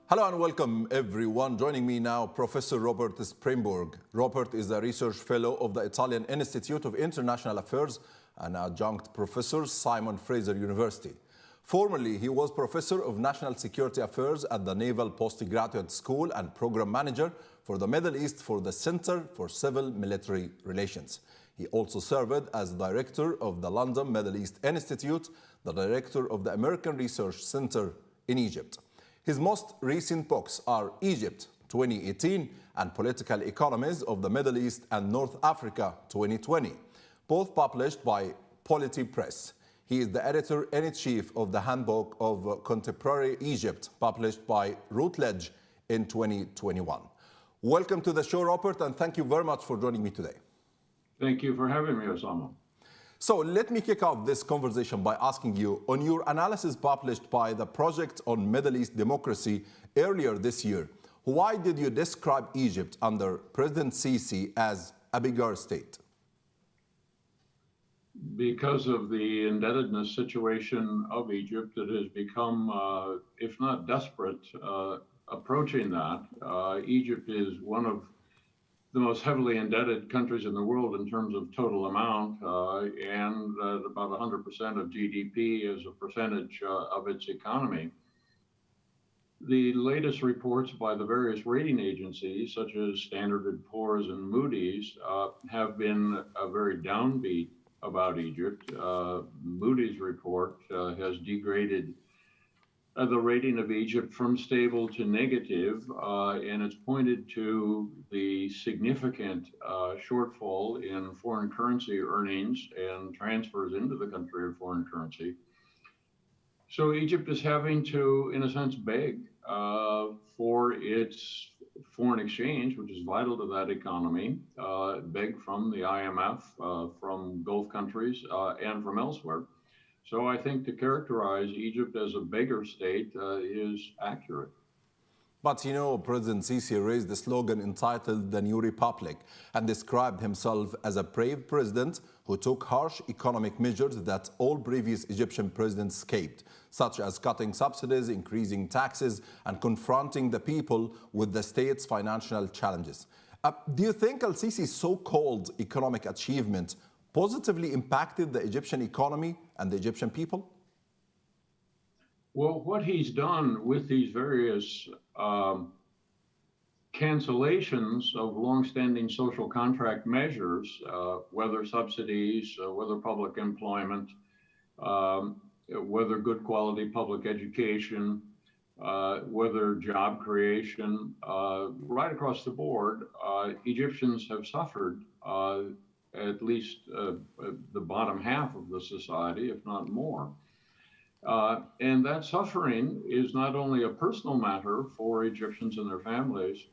Hello and welcome everyone. Joining me now, Professor Robert Sbrinborg. Robert is a research fellow of the Italian Institute of International Affairs and adjunct professor, Simon Fraser University. Formerly, he was professor of national security affairs at the Naval Postgraduate School and program manager for the Middle East for the Center for Civil Military Relations. He also served as director of the London Middle East Institute, the director of the American Research Center in Egypt. His most recent books are Egypt 2018 and Political Economies of the Middle East and North Africa 2020, both published by Polity Press. He is the editor-in-chief of the Handbook of Contemporary Egypt, published by Routledge in 2021. Welcome to the show, Robert, and thank you very much for joining me today. Thank you for having me, Osama. So let me kick off this conversation by asking you, on your analysis published by the Project on Middle East Democracy earlier this year, why did you describe Egypt under President Sisi as a bigger state? Because of the indebtedness situation of Egypt that has become, if not desperate, approaching that. Egypt is one of the most heavily indebted countries in the world in terms of total amount, and about 100% of GDP as a percentage of its economy. The latest reports by the various rating agencies, such as Standard & Poor's and Moody's, have been very downbeat about Egypt. Moody's report has degraded the rating of Egypt from stable to negative, and it's pointed to the significant shortfall in foreign currency earnings and transfers into the country of foreign currency. So Egypt is having to, in a sense, beg for its foreign exchange, which is vital to that economy, beg from the IMF, from Gulf countries, and from elsewhere. So I think to characterize Egypt as a beggar state is accurate. But you know, President Sisi raised the slogan entitled The New Republic and described himself as a brave president who took harsh economic measures that all previous Egyptian presidents escaped, such as cutting subsidies, increasing taxes, and confronting the people with the state's financial challenges. Do you think al-Sisi's so-called economic achievement positively impacted the Egyptian economy and the Egyptian people? Well, what he's done with these various cancellations of longstanding social contract measures, whether subsidies, whether public employment, whether good quality public education, whether job creation, right across the board, Egyptians have suffered, at least the bottom half of the society, if not more. And that suffering is not only a personal matter for Egyptians and their families,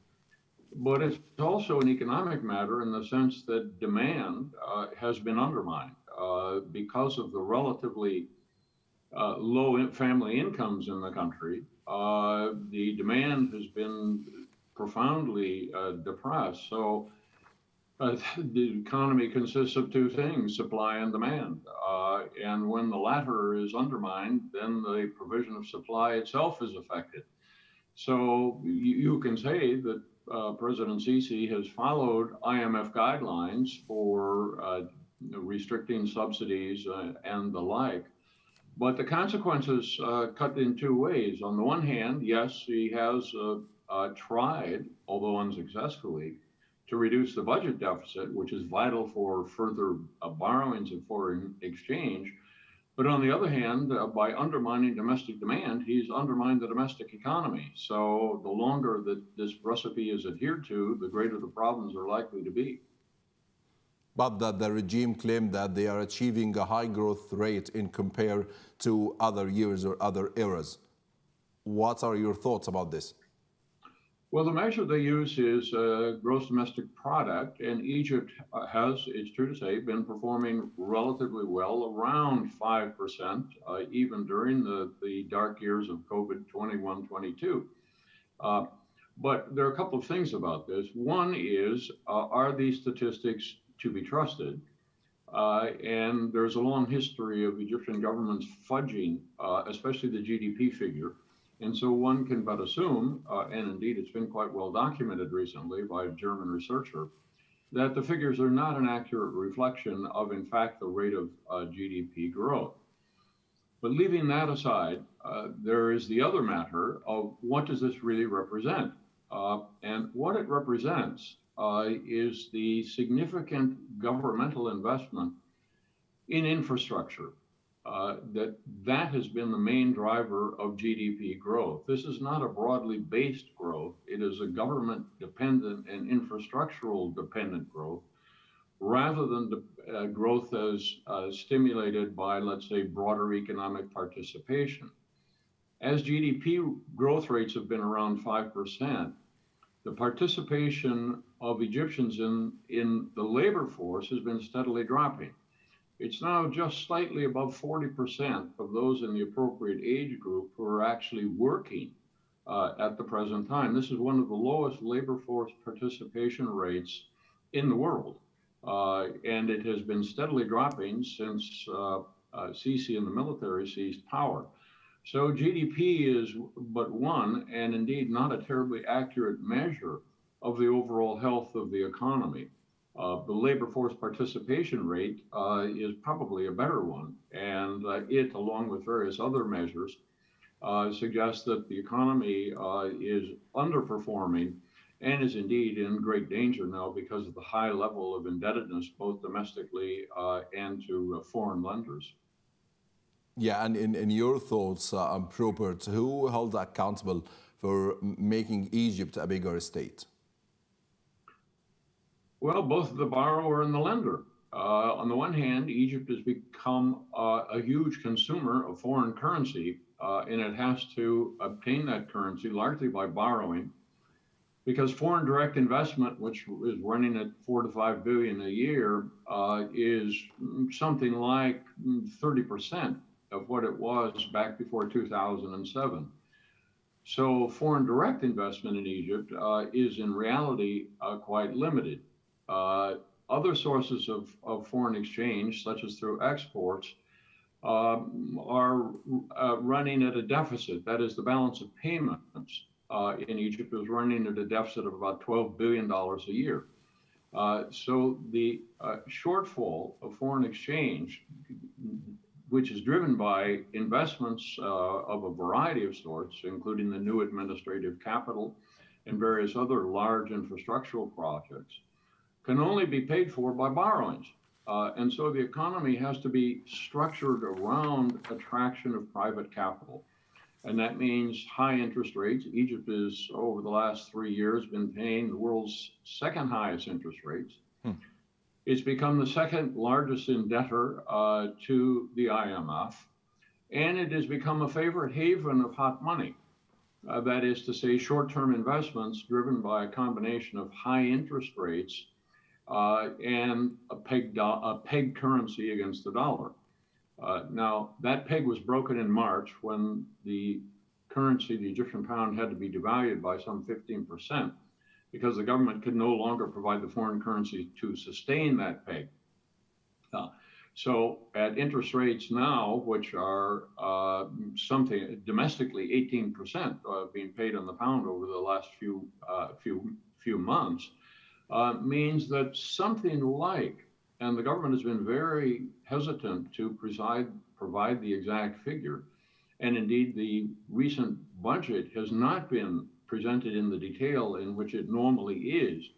but it's also an economic matter in the sense that demand has been undermined because of the relatively low family incomes in the country. The demand has been profoundly depressed. So the economy consists of two things, supply and demand. And when the latter is undermined, then the provision of supply itself is affected. So you can say that President Sisi has followed IMF guidelines for restricting subsidies and the like. But the consequences cut in two ways. On the one hand, yes, he has tried, although unsuccessfully, to reduce the budget deficit, which is vital for further borrowings of foreign exchange. But on the other hand, by undermining domestic demand, he's undermined the domestic economy. So the longer that this recipe is adhered to, the greater the problems are likely to be. But the regime claimed that they are achieving a high growth rate in compare to other years or other eras. What are your thoughts about this? Well, the measure they use is gross domestic product, and Egypt has, it's true to say, been performing relatively well, around 5%, even during the dark years of COVID 21-22. But there are a couple of things about this. One is, are these statistics to be trusted? And there's a long history of Egyptian governments fudging, especially the GDP figure, And so one can but assume, and indeed it's been quite well documented recently by a German researcher, that the figures are not an accurate reflection of, in fact, the rate of GDP growth. But leaving that aside, there is the other matter of what does this really represent? And what it represents is the significant governmental investment in infrastructure. That has been the main driver of GDP growth. This is not a broadly based growth. It is a government dependent and infrastructural dependent growth, rather than the growth as stimulated by, let's say, broader economic participation. As GDP growth rates have been around 5%, the participation of Egyptians in the labor force has been steadily dropping. It's now just slightly above 40% of those in the appropriate age group who are actually working at the present time. This is one of the lowest labor force participation rates in the world. And it has been steadily dropping since Sisi and the military seized power. So GDP is but one, and indeed not a terribly accurate measure of the overall health of the economy. The labor force participation rate is probably a better one, and it, along with various other measures, suggests that the economy is underperforming and is indeed in great danger now because of the high level of indebtedness, both domestically and to foreign lenders. Yeah, and in your thoughts, Robert, who held accountable for making Egypt a bigger state? Well, both the borrower and the lender. On the one hand, Egypt has become a huge consumer of foreign currency, and it has to obtain that currency largely by borrowing, because foreign direct investment, which is running at 4 to 5 billion a year, is something like 30% of what it was back before 2007. So foreign direct investment in Egypt is in reality quite limited. Other sources of foreign exchange, such as through exports, are running at a deficit. That is, the balance of payments in Egypt is running at a deficit of about $12 billion a year. So the shortfall of foreign exchange, which is driven by investments of a variety of sorts, including the new administrative capital and various other large infrastructural projects, can only be paid for by borrowings. And so the economy has to be structured around attraction of private capital. And that means high interest rates. Egypt is, over the last 3 years, been paying the world's second highest interest rates. It's become the second largest indebtor to the IMF. And it has become a favorite haven of hot money. That is to say, short-term investments driven by a combination of high interest rates and a peg currency against the dollar. Now, that peg was broken in March when the currency, the Egyptian pound, had to be devalued by some 15% because the government could no longer provide the foreign currency to sustain that peg. So at interest rates now, which are something domestically 18% being paid on the pound over the last few months, means that something like, and the government has been very hesitant to provide the exact figure, and indeed the recent budget has not been presented in the detail in which it normally is,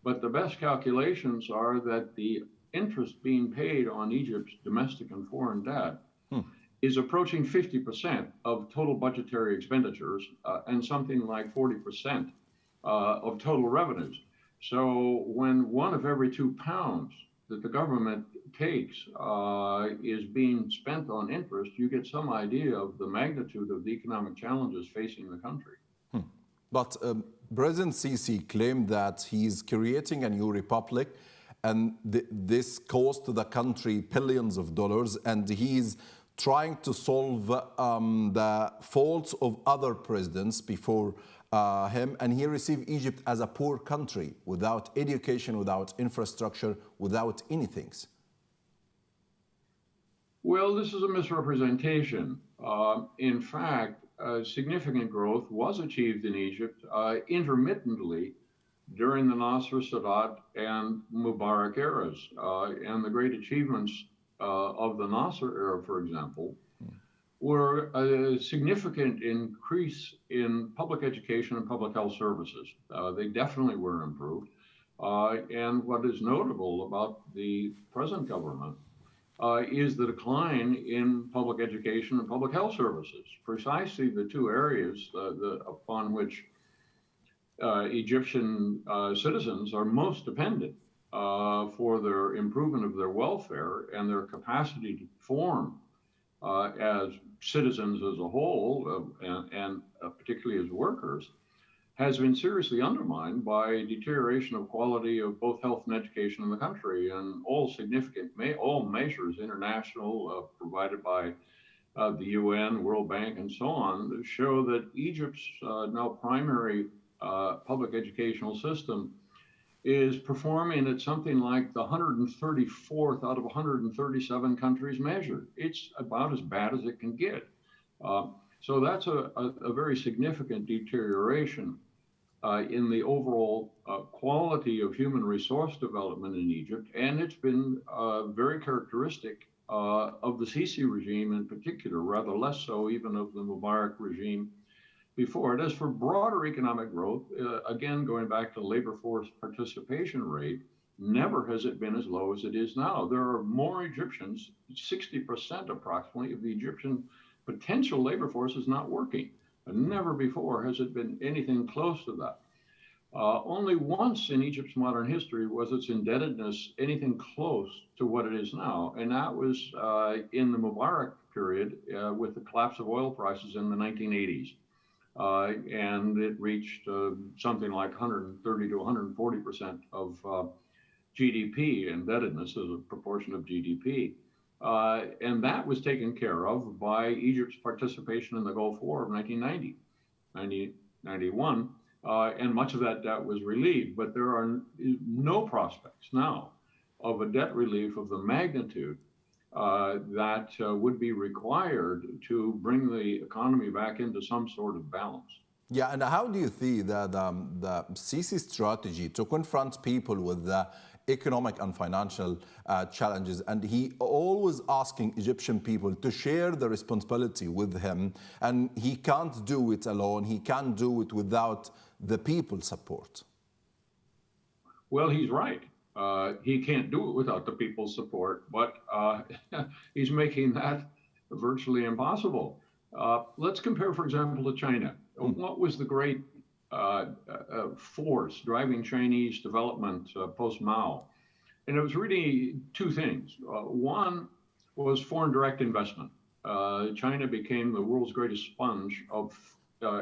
but the best calculations are that the interest being paid on Egypt's domestic and foreign debt is approaching 50% of total budgetary expenditures and something like 40% of total revenues. So when 1 of every 2 pounds that the government takes is being spent on interest, you get some idea of the magnitude of the economic challenges facing the country. But President Sisi claimed that he's creating a new republic, and this cost the country billions of dollars, and he's trying to solve the faults of other presidents before him, and he received Egypt as a poor country without education, without infrastructure, without anything. Well, this is a misrepresentation. In fact, significant growth was achieved in Egypt intermittently during the Nasser, Sadat, and Mubarak eras. And the great achievements of the Nasser era, for example, were a significant increase in public education and public health services. They definitely were improved. And what is notable about the present government is the decline in public education and public health services, precisely the two areas upon which Egyptian citizens are most dependent for their improvement of their welfare and their capacity to perform as citizens as a whole, and particularly as workers, has been seriously undermined by deterioration of quality of both health and education in the country. And all measures, international, provided by the UN, World Bank, and so on, show that Egypt's now primary public educational system is performing at something like the 134th out of 137 countries measured. It's about as bad as it can get. So that's a very significant deterioration in the overall quality of human resource development in Egypt. And it's been very characteristic of the Sisi regime in particular, rather less so even of the Mubarak regime before it. As for broader economic growth, again, going back to labor force participation rate, never has it been as low as it is now. There are more Egyptians, 60% approximately of the Egyptian potential labor force is not working. And never before has it been anything close to that. Only once in Egypt's modern history was its indebtedness anything close to what it is now, and that was in the Mubarak period with the collapse of oil prices in the 1980s. And it reached something like 130 to 140% of GDP, indebtedness as a proportion of GDP. And that was taken care of by Egypt's participation in the Gulf War of 1990, 1991, and much of that debt was relieved. But there are no prospects now of a debt relief of the magnitude that would be required to bring the economy back into some sort of balance. Yeah, and how do you see the Sisi strategy to confront people with the economic and financial challenges? And he always asking Egyptian people to share the responsibility with him, and he can't do it alone. He can't do it without the people's support. Well, he's right. He can't do it without the people's support, but he's making that virtually impossible. Let's compare, for example, to China. What was the great force driving Chinese development post-Mao? And it was really two things. One was foreign direct investment. China became the world's greatest sponge of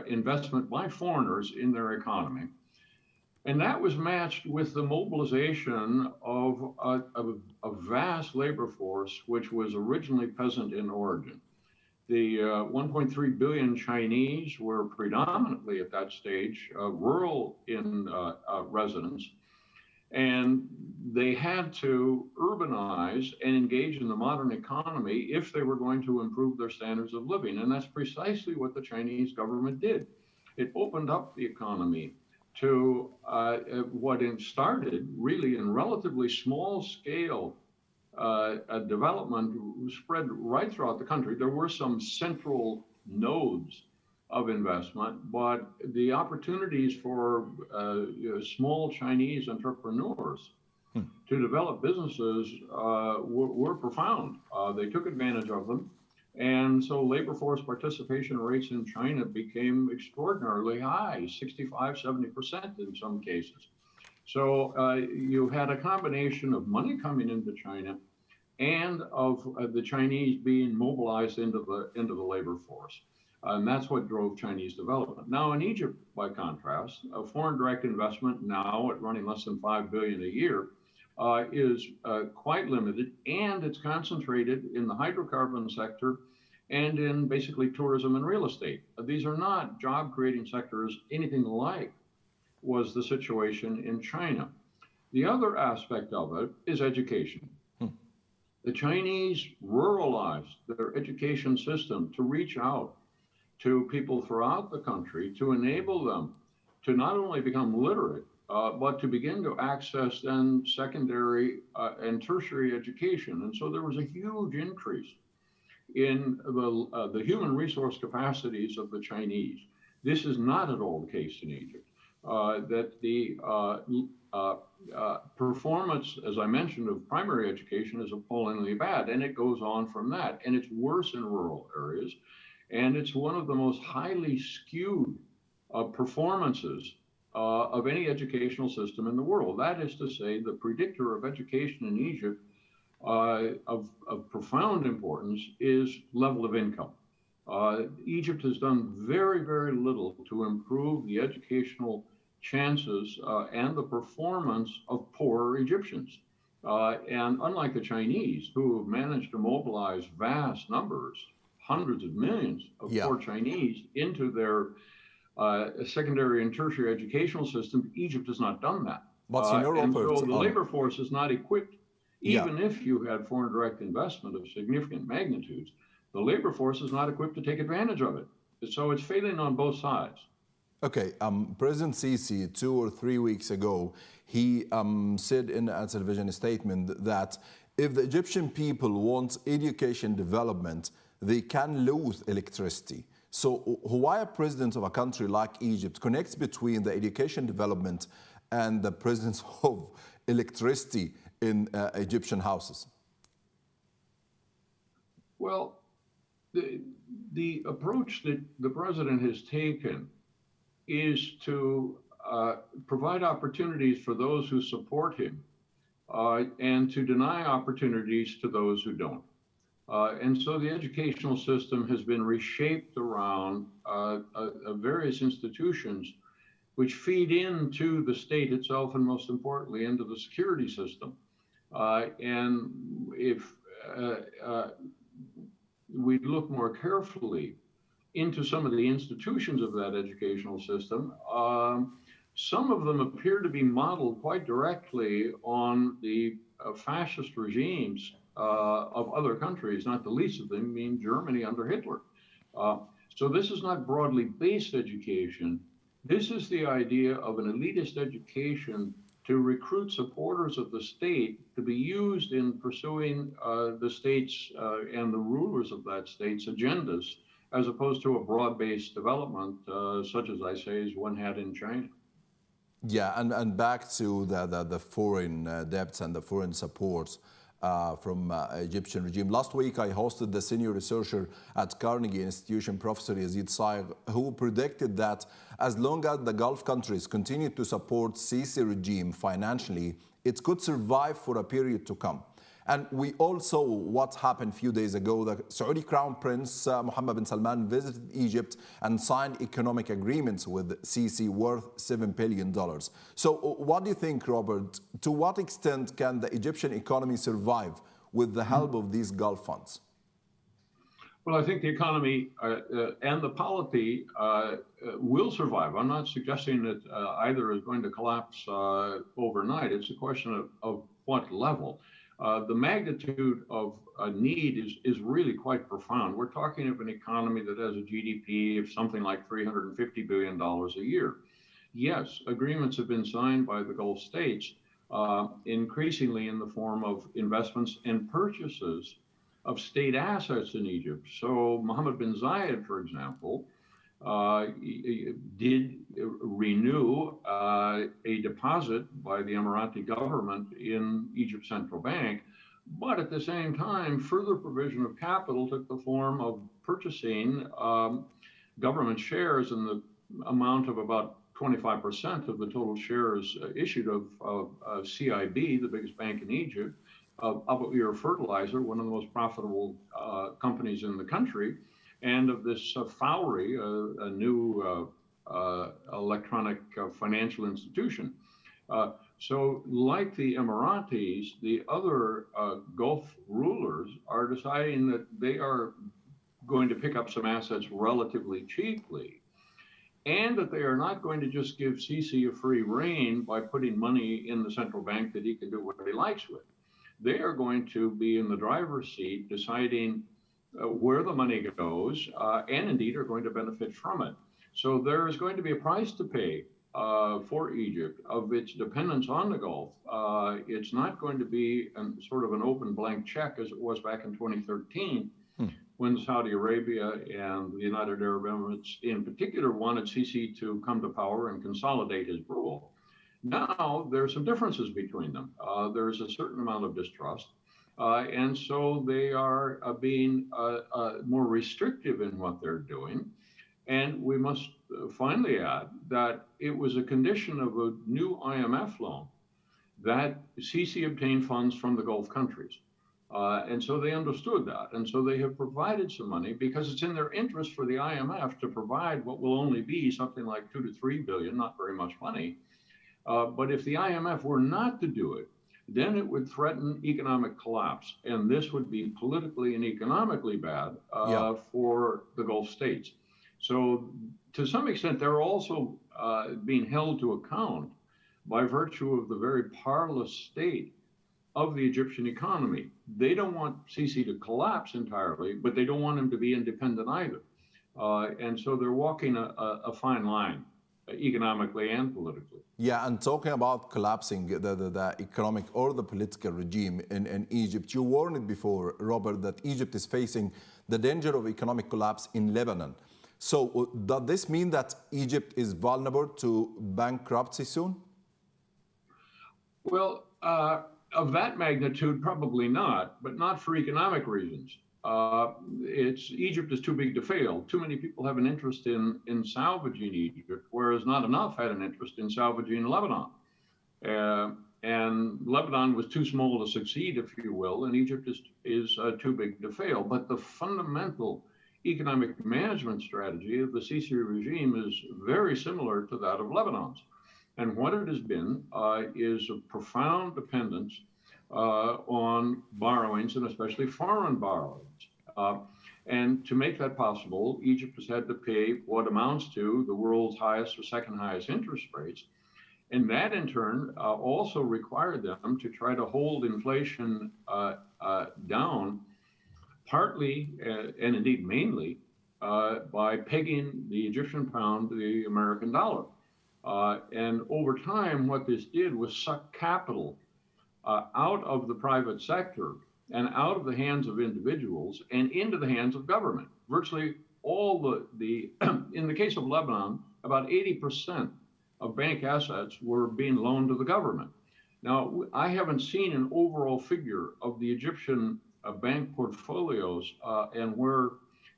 investment by foreigners in their economy. And that was matched with the mobilization of a vast labor force, which was originally peasant in origin. The 1.3 billion Chinese were predominantly at that stage rural in residence, and they had to urbanize and engage in the modern economy if they were going to improve their standards of living. And that's precisely what the Chinese government did. It opened up the economy to what it started really in relatively small scale development spread right throughout the country. There were some central nodes of investment, but the opportunities for small Chinese entrepreneurs to develop businesses were profound. They took advantage of them. And so labor force participation rates in China became extraordinarily high, 65, 70% in some cases. So you had a combination of money coming into China and of the Chinese being mobilized into the labor force. And that's what drove Chinese development. Now in Egypt, by contrast, foreign direct investment now at running less than 5 billion a year is quite limited, and it's concentrated in the hydrocarbon sector and in basically tourism and real estate. These are not job creating sectors anything like was the situation in China. The other aspect of it is education. The Chinese ruralized their education system to reach out to people throughout the country to enable them to not only become literate, but to begin to access then secondary and tertiary education. And so there was a huge increase in the human resource capacities of the Chinese. This is not at all the case in Egypt. That the performance, as I mentioned, of primary education is appallingly bad, and it goes on from that. And it's worse in rural areas, and it's one of the most highly skewed performances of any educational system in the world. That is to say, the predictor of education in Egypt of profound importance is level of income. Egypt has done very, very little to improve the educational chances and the performance of poorer Egyptians. And unlike the Chinese, who have managed to mobilize vast numbers, hundreds of millions of poor Chinese into their secondary and tertiary educational system, Egypt has not done that. But Robert, and so the labor force is not equipped. Even if you had foreign direct investment of significant magnitudes, the labor force is not equipped to take advantage of it. So it's failing on both sides. Okay, President Sisi, 2 or 3 weeks ago, he said in a television statement that if the Egyptian people want education development, they can lose electricity. So why a president of a country like Egypt connects between the education development and the presence of electricity in Egyptian houses? Well, the approach that the president has taken is to provide opportunities for those who support him and to deny opportunities to those who don't. And so the educational system has been reshaped around various institutions which feed into the state itself and most importantly into the security system. And if we look more carefully into some of the institutions of that educational system, some of them appear to be modeled quite directly on the fascist regimes of other countries, not the least of them being Germany under Hitler. So this is not broadly based education. This is the idea of an elitist education to recruit supporters of the state to be used in pursuing the state's and the rulers of that state's agendas, as opposed to a broad-based development, such as I say, as one had in China. Yeah, and back to the foreign debts and the foreign support from Egyptian regime. Last week, I hosted the senior researcher at Carnegie Institution, Professor Yazid Saig, who predicted that as long as the Gulf countries continue to support Sisi regime financially, it could survive for a period to come. And we all saw what happened a few days ago. The Saudi Crown Prince Mohammed bin Salman visited Egypt and signed economic agreements with Sisi worth $7 billion. So what do you think, Robert? To what extent can the Egyptian economy survive with the help of these Gulf funds? Well, I think the economy and the polity will survive. I'm not suggesting that either is going to collapse overnight. It's a question of what level. The magnitude of need is really quite profound. We're talking of an economy that has a GDP of something like $350 billion a year. Yes, agreements have been signed by the Gulf states, increasingly in the form of investments and purchases of state assets in Egypt. So Mohammed bin Zayed, for example, did renew a deposit by the Emirati government in Egypt's central bank, but at the same time, further provision of capital took the form of purchasing government shares in the amount of about 25% of the total shares issued of CIB, the biggest bank in Egypt, of Abu Ir Fertilizer, one of the most profitable companies in the country, and of this Fowry, a new electronic financial institution. So like the Emiratis, the other Gulf rulers are deciding that they are going to pick up some assets relatively cheaply, and that they are not going to just give Sisi a free rein by putting money in the central bank that he can do what he likes with. They are going to be in the driver's seat deciding where the money goes, and indeed are going to benefit from it. So there is going to be a price to pay for Egypt of its dependence on the Gulf. It's not going to be sort of an open blank check as it was back in 2013 when Saudi Arabia and the United Arab Emirates in particular wanted Sisi to come to power and consolidate his rule. Now there are some differences between them. There's a certain amount of distrust. And so they are being more restrictive in what they're doing. And we must finally add that it was a condition of a new IMF loan that Sisi obtained funds from the Gulf countries. And so they understood that. And so they have provided some money because it's in their interest for the IMF to provide what will only be something like 2 to 3 billion, not very much money. But if the IMF were not to do it, then it would threaten economic collapse. And this would be politically and economically bad for the Gulf states. So to some extent, they're also being held to account by virtue of the very parlous state of the Egyptian economy. They don't want Sisi to collapse entirely, but they don't want him to be independent either. And so they're walking a fine line, economically and politically. Yeah, and talking about collapsing the economic or the political regime in Egypt, you warned before, Robert, that Egypt is facing the danger of economic collapse in Lebanon. So does this mean that Egypt is vulnerable to bankruptcy soon? Well, of that magnitude, probably not, but not for economic reasons. Egypt is too big to fail. Too many people have an interest in salvaging Egypt, whereas not enough had an interest in salvaging Lebanon. And Lebanon was too small to succeed, if you will, and Egypt is too big to fail. But the fundamental economic management strategy of the Sisi regime is very similar to that of Lebanon's. And what it has been is a profound dependence on borrowings, and especially foreign borrowings. And to make that possible, Egypt has had to pay what amounts to the world's highest or second highest interest rates. And that in turn also required them to try to hold inflation down, partly and indeed mainly by pegging the Egyptian pound to the American dollar. And over time, what this did was suck capital out of the private sector and out of the hands of individuals and into the hands of government. Virtually all the in the case of Lebanon, about 80% of bank assets were being loaned to the government. Now, I haven't seen an overall figure of the Egyptian bank portfolios and where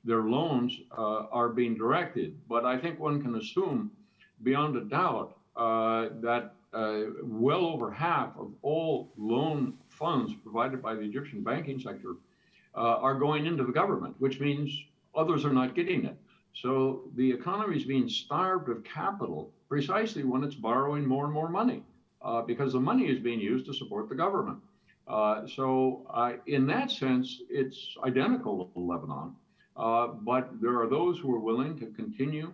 their loans are being directed, but I think one can assume beyond a doubt that well over half of all loan funds provided by the Egyptian banking sector are going into the government, which means others are not getting it. So the economy is being starved of capital precisely when it's borrowing more and more money because the money is being used to support the government. So in that sense, it's identical to Lebanon, but there are those who are willing to continue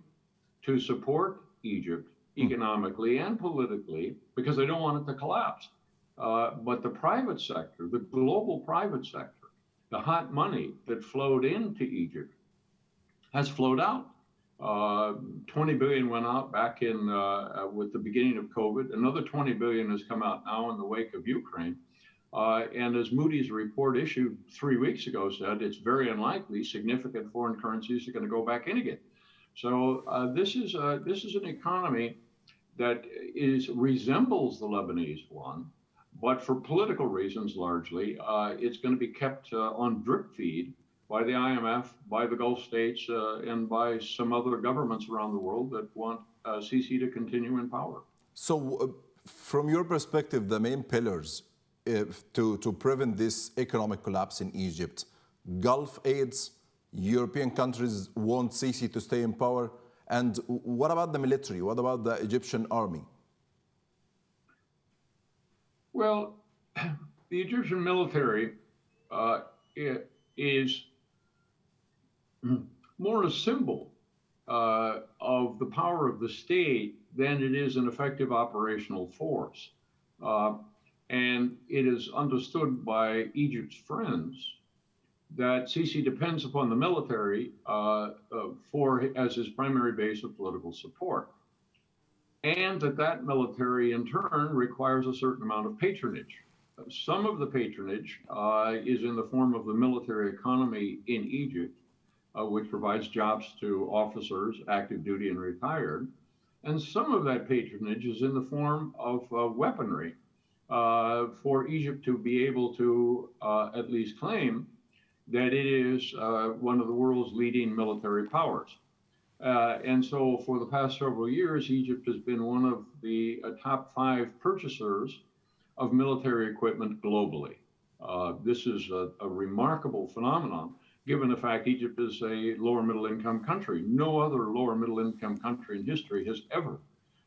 to support Egypt economically and politically because they don't want it to collapse. But the private sector, the global private sector, the hot money that flowed into Egypt has flowed out. 20 billion went out back in with the beginning of COVID. Another 20 billion has come out now in the wake of Ukraine. And as Moody's report issued 3 weeks ago said, it's very unlikely significant foreign currencies are going to go back in again. So this is an economy that resembles the Lebanese one, but for political reasons largely, it's going to be kept on drip feed by the IMF, by the Gulf states, and by some other governments around the world that want Sisi to continue in power. So from your perspective, the main pillars to prevent this economic collapse in Egypt, Gulf aids, European countries want Sisi to stay in power, and what about the military? What about the Egyptian army? Well, the Egyptian military is more a symbol of the power of the state than it is an effective operational force. And it is understood by Egypt's friends that Sisi depends upon the military as his primary base of political support, and that military in turn requires a certain amount of patronage. Some of the patronage is in the form of the military economy in Egypt, which provides jobs to officers, active duty and retired. And some of that patronage is in the form of weaponry for Egypt to be able to at least claim that it is one of the world's leading military powers. And so for the past several years, Egypt has been one of the top 5 purchasers of military equipment globally. This is a remarkable phenomenon, given the fact Egypt is a lower middle income country. No other lower middle income country in history has ever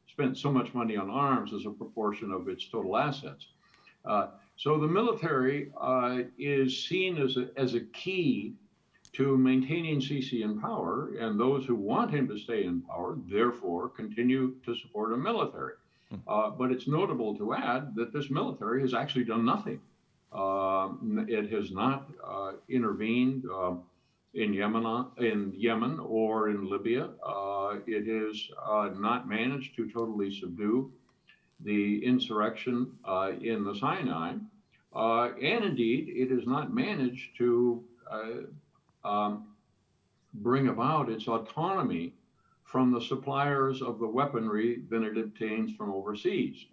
spent so much money on arms as a proportion of its total assets. So the military is seen as a key to maintaining Sisi in power, and those who want him to stay in power, therefore, continue to support a military. But it's notable to add that this military has actually done nothing. It has not intervened in Yemen or in Libya. It has not managed to totally subdue the insurrection in the Sinai, and indeed, it has not managed to bring about its autonomy from the suppliers of the weaponry that it obtains from overseas.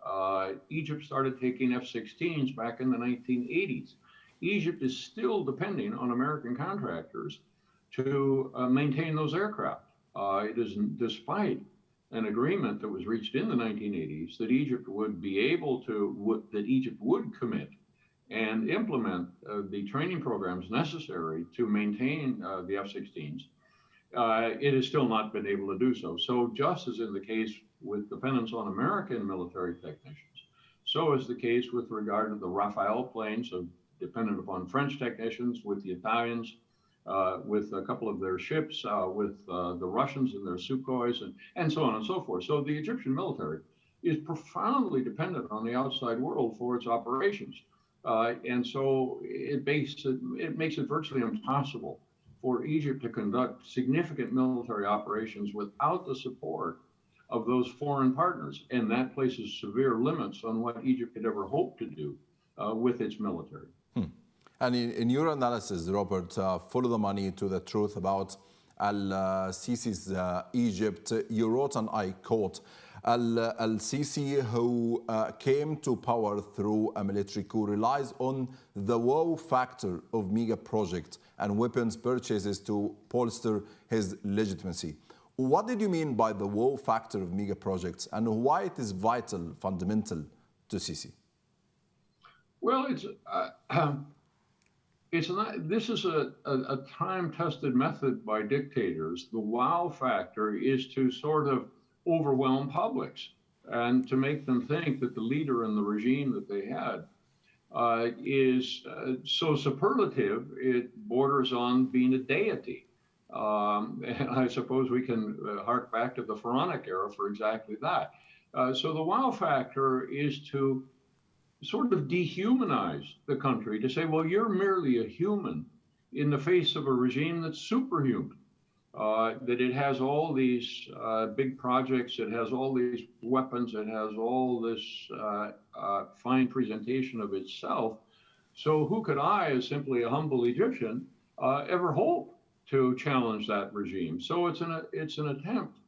Egypt started taking F-16s back in the 1980s. Egypt is still depending on American contractors to maintain those aircraft. It is despite an agreement that was reached in the 1980s that Egypt would be able to, that Egypt would commit and implement the training programs necessary to maintain the F-16s. It has still not been able to do so. So just as in the case with dependence on American military technicians, so is the case with regard to the Rafale planes, so dependent upon French technicians, with the Italians, with a couple of their ships, with the Russians and their Sukhois, and so on and so forth. So the Egyptian military is profoundly dependent on the outside world for its operations. And so it makes it virtually impossible for Egypt to conduct significant military operations without the support of those foreign partners. And that places severe limits on what Egypt could ever hope to do with its military. And in your analysis, Robert, follow the money to the truth about al-Sisi's Egypt, you wrote, and I quote, al-Sisi, who came to power through a military coup, relies on the wow factor of mega projects and weapons purchases to bolster his legitimacy. What did you mean by the wow factor of mega projects, and why it is vital, fundamental to Sisi? Well, this is a time-tested method by dictators. The wow factor is to sort of overwhelm publics and to make them think that the leader and the regime that they had is so superlative, it borders on being a deity. And I suppose we can hark back to the Pharaonic era for exactly that. So the wow factor is to sort of dehumanize the country, to say, well, you're merely a human in the face of a regime that's superhuman, that it has all these big projects, it has all these weapons, it has all this fine presentation of itself. So who could I, as simply a humble Egyptian, ever hope to challenge that regime? So it's an attempt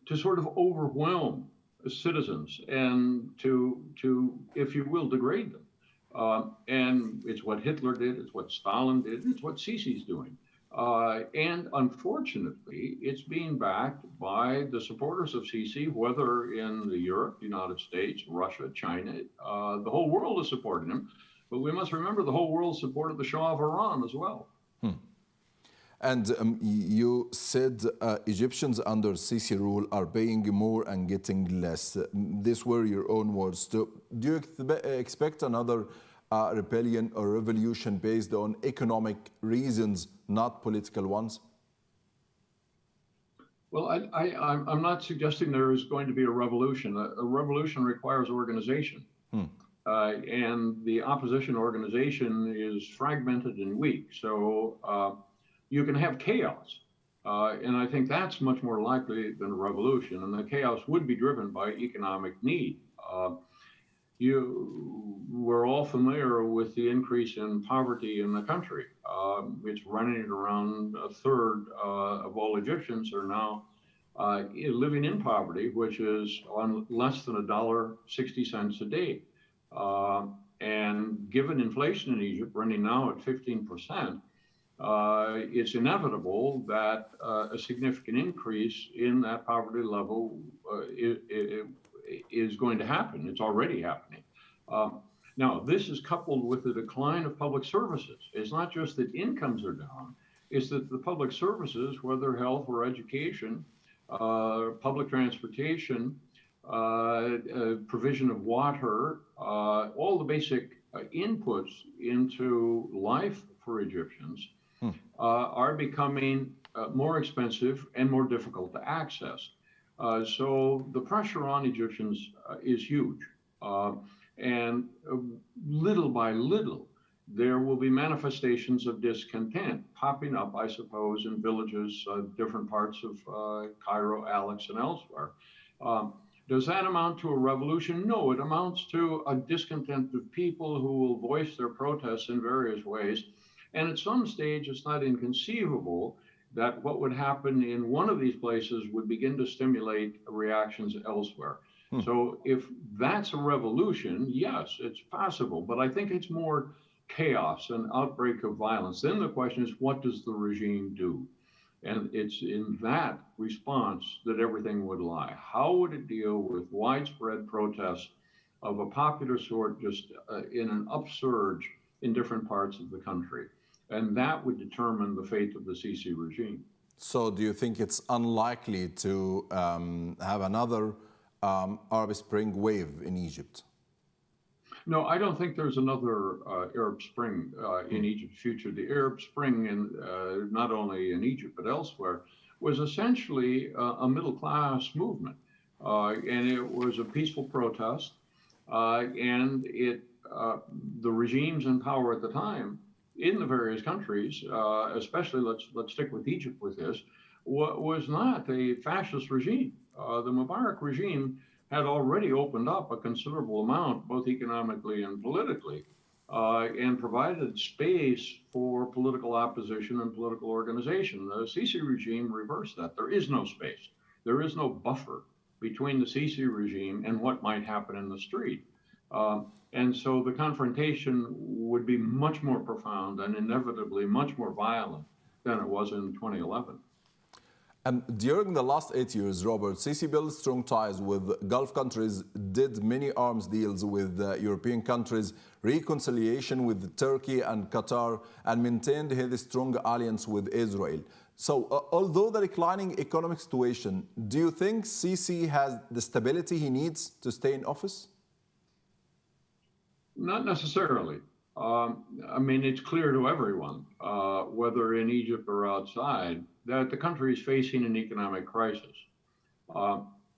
to sort of overwhelm citizens and to, if you will, degrade them. And it's what Hitler did, it's what Stalin did, it's what Sisi's doing. And unfortunately, it's being backed by the supporters of Sisi, whether in Europe, the United States, Russia, China, the whole world is supporting him. But we must remember the whole world supported the Shah of Iran as well. And you said Egyptians under Sisi rule are paying more and getting less. These were your own words. Do you expect another rebellion or revolution based on economic reasons, not political ones? Well, I'm not suggesting there is going to be a revolution. A revolution requires organization. and the opposition organization is fragmented and weak. So you can have chaos. And I think that's much more likely than a revolution. And the chaos would be driven by economic need. We're all familiar with the increase in poverty in the country. It's running at around a third of all Egyptians are now living in poverty, which is on less than $1.60 a day. And given inflation in Egypt running now at 15%, it's inevitable that a significant increase in that poverty level is going to happen. It's already happening. Now, this is coupled with the decline of public services. It's not just that incomes are down, it's that the public services, whether health or education, public transportation, provision of water, all the basic inputs into life for Egyptians are becoming more expensive and more difficult to access. So the pressure on Egyptians is huge. And little by little, there will be manifestations of discontent popping up, I suppose, in villages, different parts of Cairo, Alex, and elsewhere. Does that amount to a revolution? No, it amounts to a discontent of people who will voice their protests in various ways. And at some stage, it's not inconceivable that what would happen in one of these places would begin to stimulate reactions elsewhere. So if that's a revolution, yes, it's possible, but I think it's more chaos and outbreak of violence. Then the question is, what does the regime do? And it's in that response that everything would lie. How would it deal with widespread protests of a popular sort just in an upsurge in different parts of the country? And that would determine the fate of the Sisi regime. So do you think it's unlikely to have another Arab Spring wave in Egypt? No, I don't think there's another Arab Spring in Egypt's future. The Arab Spring, not only in Egypt but elsewhere, was essentially a middle-class movement. And it was a peaceful protest. And the regimes in power at the time in the various countries, especially let's stick with Egypt with this, was not a fascist regime. The Mubarak regime had already opened up a considerable amount, both economically and politically, and provided space for political opposition and political organization. The Sisi regime reversed that. There is no space. There is no buffer between the Sisi regime and what might happen in the street. And so the confrontation would be much more profound and inevitably much more violent than it was in 2011. During the last 8 years, Robert, Sisi built strong ties with Gulf countries, did many arms deals with European countries, reconciliation with Turkey and Qatar, and maintained his strong alliance with Israel. So although the declining economic situation, do you think Sisi has the stability he needs to stay in office? Not necessarily. I mean, it's clear to everyone, whether in Egypt or outside, that the country is facing an economic crisis,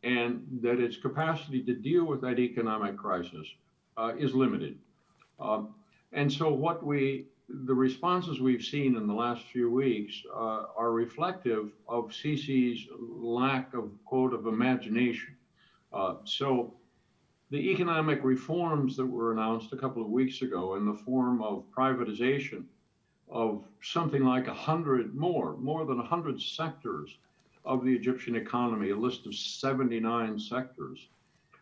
and that its capacity to deal with that economic crisis is limited. And so the responses we've seen in the last few weeks are reflective of Sisi's lack of, quote, of imagination. So the economic reforms that were announced a couple of weeks ago in the form of privatization of something like 100 more than 100 sectors of the Egyptian economy, a list of 79 sectors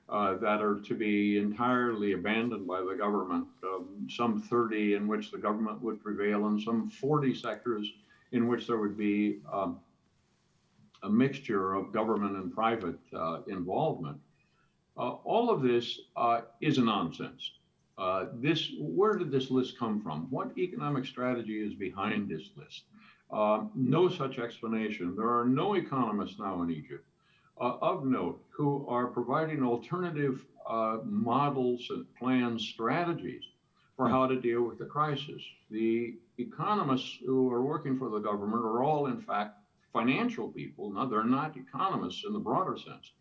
that are to be entirely abandoned by the government, some 30 in which the government would prevail, and some 40 sectors in which there would be a mixture of government and private involvement. All of this is a nonsense. Where did this list come from? What economic strategy is behind this list? No such explanation. There are no economists now in Egypt of note who are providing alternative models and plans, strategies for how to deal with the crisis. The economists who are working for the government are all, in fact, financial people. Now, they're not economists in the broader sense.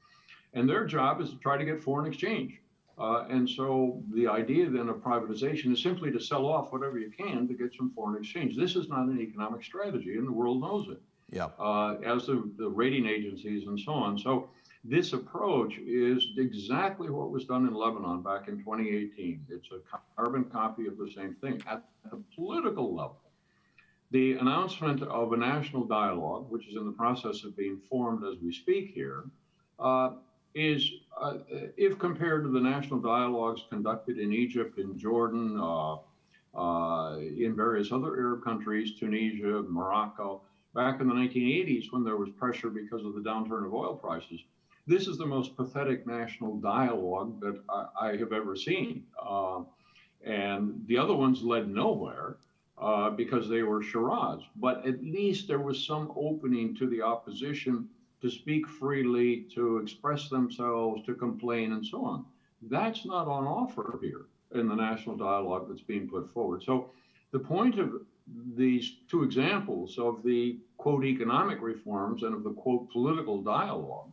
And their job is to try to get foreign exchange. And so the idea then of privatization is simply to sell off whatever you can to get some foreign exchange. This is not an economic strategy, and the world knows it, Yeah. as the rating agencies and so on. So this approach is exactly what was done in Lebanon back in 2018. It's a carbon copy of the same thing at the political level. The announcement of a national dialogue, which is in the process of being formed as we speak here, is, if compared to the national dialogues conducted in Egypt, in Jordan, in various other Arab countries, Tunisia, Morocco, back in the 1980s when there was pressure because of the downturn of oil prices, this is the most pathetic national dialogue that I have ever seen. And the other ones led nowhere. Because they were charades, but at least there was some opening to the opposition to speak freely, to express themselves, to complain, and so on. That's not on offer here in the national dialogue that's being put forward. So the point of these two examples of the quote economic reforms and of the quote political dialogue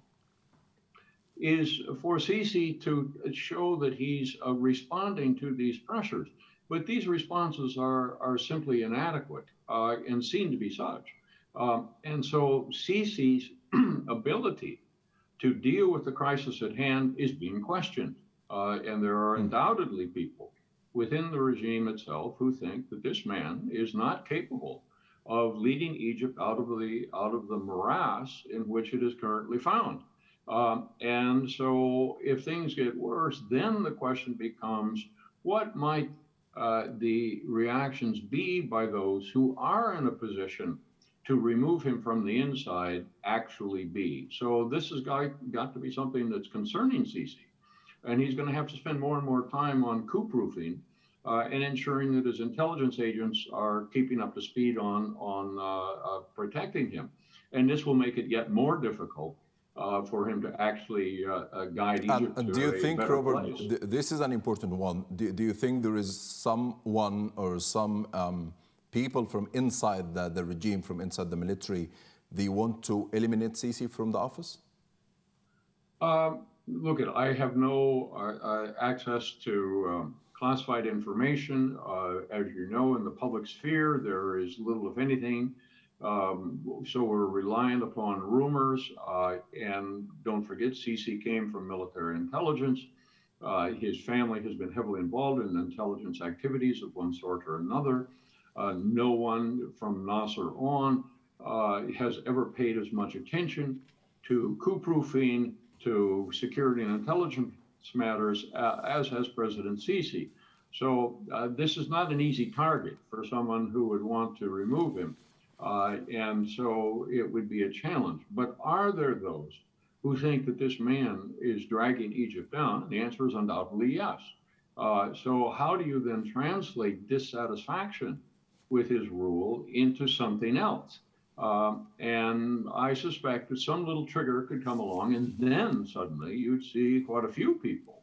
is for Sisi to show that he's responding to these pressures. But these responses are simply inadequate and seen to be such. And so Sisi's ability to deal with the crisis at hand is being questioned. And there are undoubtedly people within the regime itself who think that this man is not capable of leading Egypt out of the morass in which it is currently found. And so if things get worse, then the question becomes, what might the reactions be by those who are in a position to remove him from the inside actually be? So this has got to be something that's concerning Sisi. And he's going to have to spend more and more time on coup-proofing and ensuring that his intelligence agents are keeping up to speed on protecting him. And this will make it yet more difficult for him to actually guide Egypt to do you a think, better Robert, place. this is an important one. Do you think there is someone or some people from inside the regime, from inside the military, they want to eliminate Sisi from the office? Look, I have no access to classified information. As you know, in the public sphere, there is little, if anything. So we're reliant upon rumors, and don't forget, Sisi came from military intelligence. His family has been heavily involved in intelligence activities of one sort or another. No one from Nasser on has ever paid as much attention to coup-proofing, to security and intelligence matters as has President Sisi. So this is not an easy target for someone who would want to remove him. And so it would be a challenge. But are there those who think that this man is dragging Egypt down? And the answer is undoubtedly yes. So how do you then translate dissatisfaction with his rule into something else? And I suspect that some little trigger could come along, and then suddenly you'd see quite a few people,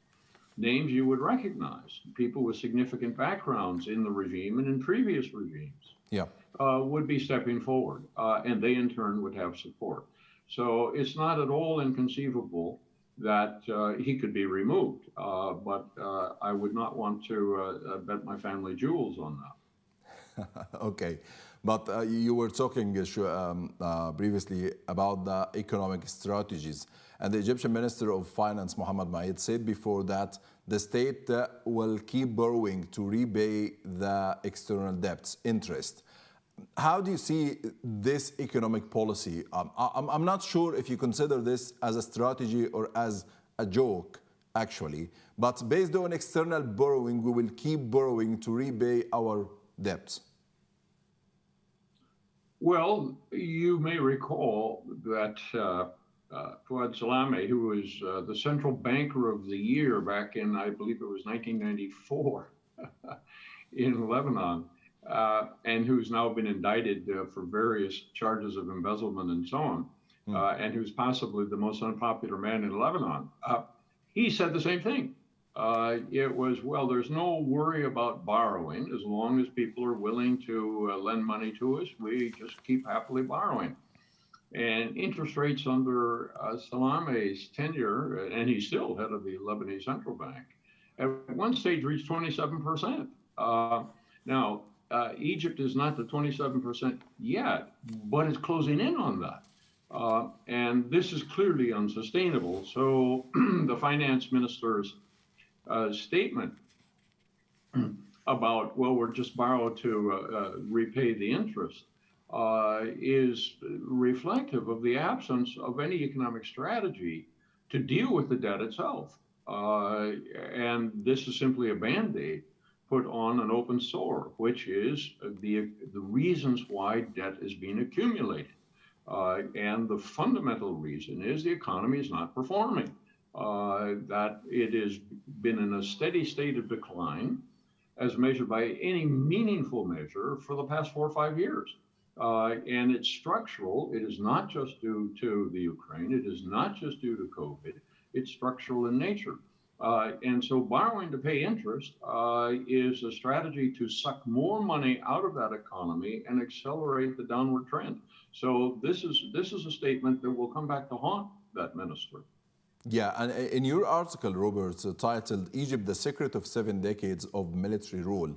names you would recognize, people with significant backgrounds in the regime and in previous regimes. Yeah. Would be stepping forward, and they in turn would have support. So it's not at all inconceivable that he could be removed, but I would not want to bet my family jewels on that. Okay, but you were talking previously about the economic strategies, and the Egyptian Minister of Finance, Mohammed Maid, said before that the state will keep borrowing to repay the external debts interest. How do you see this economic policy? I'm not sure if you consider this as a strategy or as a joke, actually, but based on external borrowing, we will keep borrowing to repay our debts. Well, you may recall that Fuad Salame, who was the central banker of the year back in, I believe it was 1994 in Lebanon, and who's now been indicted for various charges of embezzlement and so on, and who's possibly the most unpopular man in Lebanon. He said the same thing. It was, well, there's no worry about borrowing. As long as people are willing to lend money to us, we just keep happily borrowing. And interest rates under Salame's tenure, and he's still head of the Lebanese Central Bank, at one stage reached 27%. Now, Egypt is not the 27% yet, but it's closing in on that. And this is clearly unsustainable. So the finance minister's statement about, well, we're just borrowed to repay the interest is reflective of the absence of any economic strategy to deal with the debt itself. And this is simply a Band-Aid put on an open sore, which is the reasons why debt is being accumulated. And the fundamental reason is the economy is not performing, that it has been in a steady state of decline as measured by any meaningful measure for the past 4 or 5 years. And it's structural. It is not just due to the Ukraine. It is not just due to COVID. It's structural in nature. And so borrowing to pay interest is a strategy to suck more money out of that economy and accelerate the downward trend. So this is a statement that will come back to haunt that minister. Yeah, and in your article, Robert, titled Egypt, the Secret of 7 Decades of Military Rule,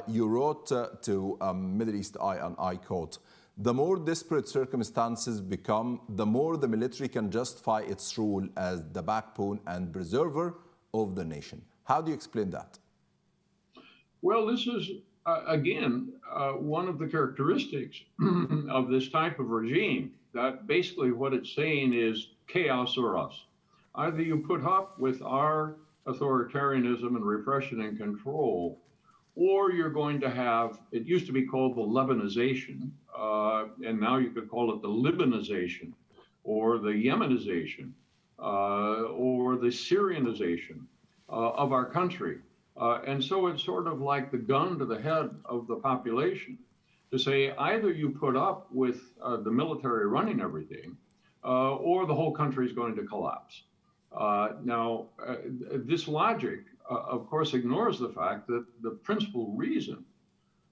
you wrote to Middle East Eye, and I quote, "The more desperate circumstances become, the more the military can justify its rule as the backbone and preserver of the nation." How do you explain that? Well, this is, again, one of the characteristics of this type of regime, that basically what it's saying is chaos or us. Either you put up with our authoritarianism and repression and control, or you're going to have, it used to be called the Lebanization, and now you could call it the Libanization, or the Yemenization, or the Syrianization of our country. And so it's sort of like the gun to the head of the population to say either you put up with the military running everything, or the whole country is going to collapse. Now, this logic, of course, ignores the fact that the principal reason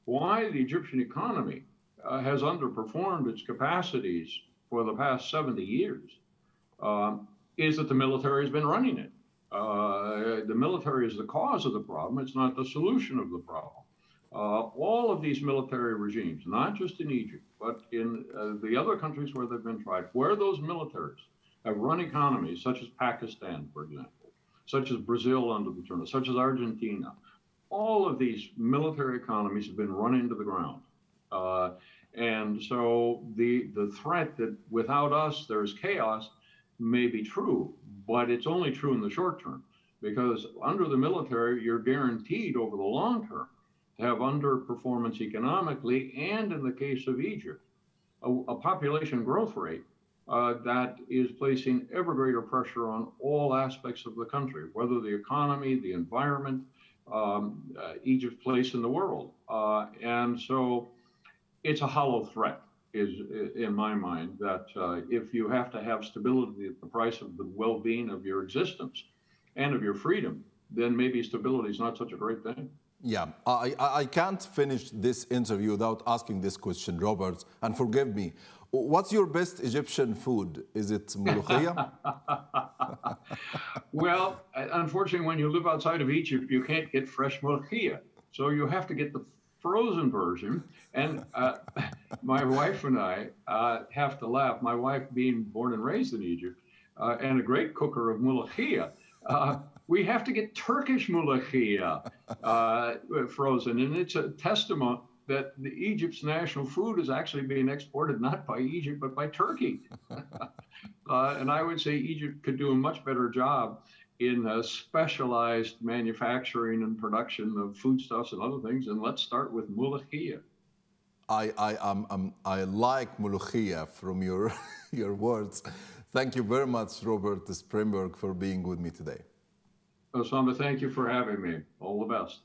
why the Egyptian economy has underperformed its capacities for the past 70 years is that the military has been running it. The military is the cause of the problem. It's not the solution of the problem. All of these military regimes, not just in Egypt, but in the other countries where they've been tried, where those militaries have run economies, such as Pakistan, for example, such as Brazil under the turn, such as Argentina, all of these military economies have been run into the ground. And so the threat that without us there's chaos may be true, but it's only true in the short term, because under the military, you're guaranteed over the long term to have underperformance economically, and in the case of Egypt, a population growth rate that is placing ever greater pressure on all aspects of the country, whether the economy, the environment, Egypt's place in the world. And so it's a hollow threat, is in my mind, that if you have to have stability at the price of the well-being of your existence and of your freedom, then maybe stability is not such a great thing. Yeah, I can't finish this interview without asking this question, Robert, and forgive me. What's your best Egyptian food? Is it molokhia? Well, unfortunately, when you live outside of Egypt, you can't get fresh molokhia. So you have to get the frozen version. And my wife and I have to laugh. My wife being born and raised in Egypt and a great cooker of molokhia, we have to get Turkish molokhia frozen. And it's a testament that Egypt's national food is actually being exported not by Egypt, but by Turkey. And I would say Egypt could do a much better job in specialized manufacturing and production of foodstuffs and other things. And let's start with molokhia. I like molokhia from your words. Thank you very much, Robert Spremberg, for being with me today. Osama, thank you for having me. All the best.